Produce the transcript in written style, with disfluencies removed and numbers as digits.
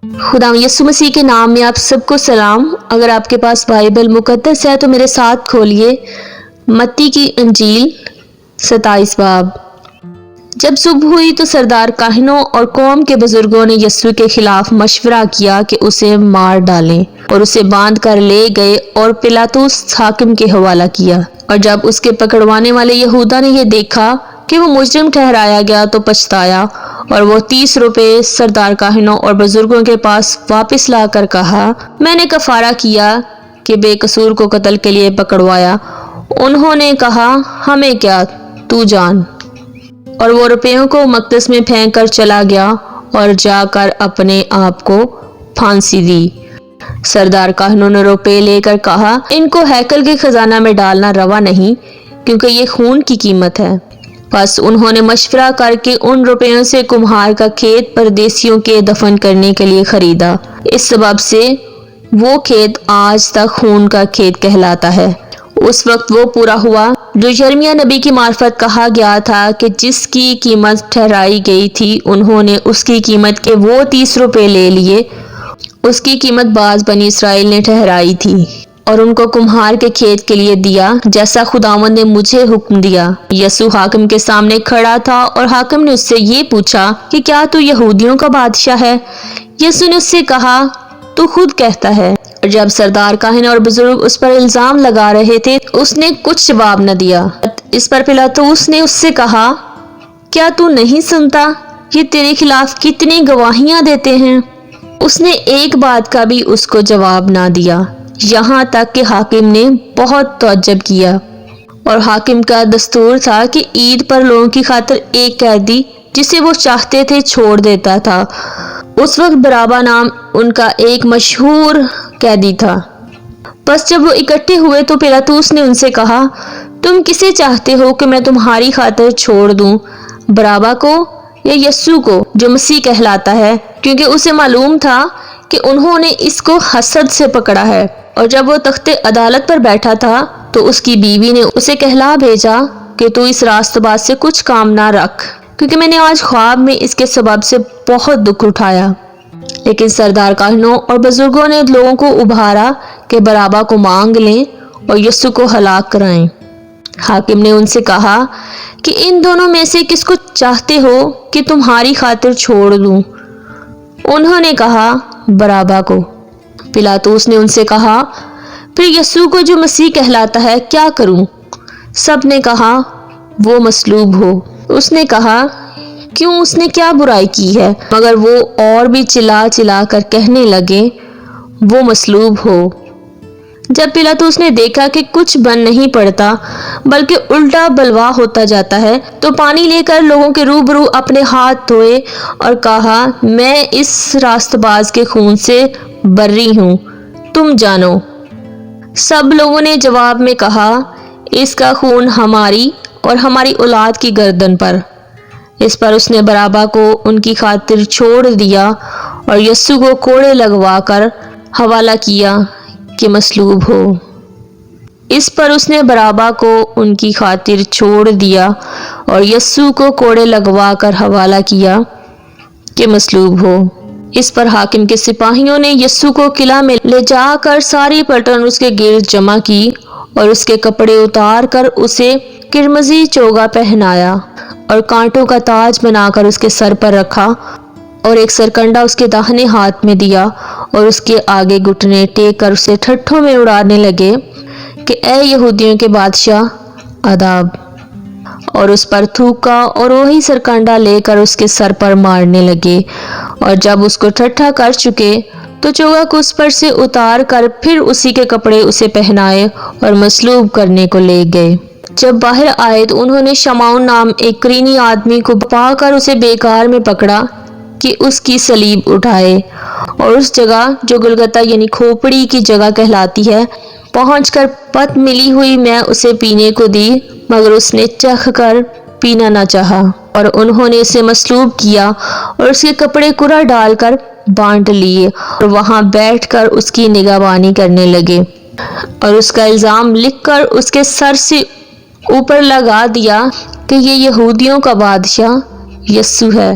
خدا یسوع مسیح کے نام میں آپ سب کو سلام۔ اگر آپ کے پاس بائبل مقدس ہے تو میرے ساتھ کھولیے متی کی انجیل 27 باب۔ جب صبح ہوئی تو سردار کاہنوں اور قوم کے بزرگوں نے یسوع کے خلاف مشورہ کیا کہ اسے مار ڈالیں، اور اسے باندھ کر لے گئے اور پلاطس حاکم کے حوالہ کیا۔ اور جب اس کے پکڑوانے والے یہودا نے یہ دیکھا کہ وہ مجرم ٹھہرایا گیا تو پچھتایا، اور وہ 30 روپے سردار کاہنوں اور بزرگوں کے پاس واپس لا کر کہا، میں نے کفارہ کیا کہ بے قصور کو قتل کے لیے پکڑوایا۔ انہوں نے کہا، ہمیں کیا، تو جان۔ اور وہ روپیوں کو مقدس میں پھینک کر چلا گیا اور جا کر اپنے آپ کو پھانسی دی۔ سردار کاہنوں نے روپے لے کر کہا، ان کو ہیکل کے خزانہ میں ڈالنا روا نہیں، کیونکہ یہ خون کی قیمت ہے۔ بس انہوں نے مشورہ کر کے ان روپیوں سے کمہار کا کھیت پردیسیوں کے دفن کرنے کے لیے خریدا۔ اس سبب سے وہ کھیت آج تک خون کا کھیت کہلاتا ہے۔ اس وقت وہ پورا ہوا جو یرمیاہ نبی کی معرفت کہا گیا تھا کہ جس کی قیمت ٹھہرائی گئی تھی انہوں نے اس کی قیمت کے وہ 30 روپے لے لیے۔ اس کی قیمت باز بنی اسرائیل نے ٹھہرائی تھی اور ان کو کمہار کے کھیت کے لیے دیا، جیسا خداوند نے مجھے حکم دیا۔ یسوع حاکم کے سامنے کھڑا تھا اور حاکم نے اس سے یہ پوچھا کہ کیا تو یہودیوں کا بادشاہ ہے؟ یسوع نے اس سے کہا، تو خود کہتا ہے۔ اور جب سردار کاہن اور بزرگ اس پر الزام لگا رہے تھے اس نے کچھ جواب نہ دیا۔ اس پر پلاطس نے اس سے کہا، کیا تو نہیں سنتا یہ تیرے خلاف کتنی گواہیاں دیتے ہیں؟ اس نے ایک بات کا بھی اس کو جواب نہ دیا، یہاں تک کہ حاکم نے بہت تعجب کیا۔ اور حاکم کا دستور تھا کہ عید پر لوگوں کی خاطر ایک قیدی جسے وہ چاہتے تھے چھوڑ دیتا تھا۔ اس وقت برابا نام ان کا ایک مشہور قیدی تھا۔ بس جب وہ اکٹھے ہوئے تو پلاطس نے ان سے کہا، تم کسے چاہتے ہو کہ میں تمہاری خاطر چھوڑ دوں، برابا کو یا یسوع کو جو مسیح کہلاتا ہے؟ کیونکہ اسے معلوم تھا کہ انہوں نے اس کو حسد سے پکڑا ہے۔ اور جب وہ تخت عدالت پر بیٹھا تھا تو اس کی بیوی نے اسے کہلا بھیجا کہ تو اس راست باز سے کچھ کام نہ رکھ، کیونکہ میں نے آج خواب میں اس کے سبب سے بہت دکھ اٹھایا۔ لیکن سردار کاہنوں اور بزرگوں نے لوگوں کو ابھارا کہ برابا کو مانگ لیں اور یسوع کو ہلاک کرائیں۔ حاکم نے ان سے کہا کہ ان دونوں میں سے کس کو چاہتے ہو کہ تمہاری خاطر چھوڑ دوں؟ انہوں نے کہا، برابا کو۔ پلاطس نے ان سے کہا، پھر یسوع کو جو مسیح کہلاتا ہے کیا کروں؟ سب نے کہا، وہ مصلوب ہو۔ اس نے کہا، کیوں، اس نے کیا برائی کی ہے؟ مگر وہ اور بھی چلا چلا کر کہنے لگے، وہ مصلوب ہو۔ جب پلاطس نے دیکھا کہ کچھ بن نہیں پڑتا بلکہ الٹا بلوا ہوتا جاتا ہے تو پانی لے کر لوگوں کے روبرو اپنے ہاتھ دھوئے اور کہا، میں اس راست باز کے خون سے بری ہوں، تم جانو۔ سب لوگوں نے جواب میں کہا، اس کا خون ہماری اور ہماری اولاد کی گردن پر۔ اس پر اس نے برابا کو ان کی خاطر چھوڑ دیا اور یسوع کو کوڑے لگوا کر حوالہ کیا کہ مصلوب ہو۔ اس پر اس نے برابا کو ان کی خاطر چھوڑ دیا اور یسوع کو کوڑے لگوا کر حوالہ کیا کہ مصلوب ہو۔ اس پر حاکم کے سپاہیوں نے یسوع کو قلعہ میں لے جا کر ساری پلٹن اس کے گرد جمع کی اور اس کے کپڑے اتار کر اسے قرمزی چوگا پہنایا اور کانٹوں کا تاج بنا کر اس کے سر پر رکھا، اور ایک سرکنڈا اس کے داہنے ہاتھ میں دیا، اور اس کے آگے گھٹنے ٹیک کر اسے ٹھٹھوں میں اڑانے لگے کہ اے یہودیوں کے بادشاہ، آداب۔ اور اس پر تھوکا اور وہی سرکنڈا لے کر اس کے سر پر مارنے لگے، اور جب اس کو ٹھٹھا کر چکے تو چوگا کو اس پر سے اتار کر پھر اسی کے کپڑے اسے پہنائے اور مصلوب کرنے کو لے گئے۔ جب باہر آئے تو انہوں نے شمعون نام ایک قرینی آدمی کو پا کر اسے بیکار میں پکڑا کہ اس کی صلیب اٹھائے، اور اس جگہ جو گلگتہ یعنی کھوپڑی کی جگہ کہلاتی ہے پہنچ کر پت ملی ہوئی میں اسے پینے کو دی، مگر اس نے چکھ کر پینا نہ چاہا۔ اور انہوں نے اسے مصلوب کیا اور اس کے کپڑے کرہ ڈال کر بانٹ لیے اور وہاں بیٹھ کر اس کی نگہبانی کرنے لگے، اور اس کا الزام لکھ کر اس کے سر سے اوپر لگا دیا کہ یہ یہودیوں کا بادشاہ یسوع ہے۔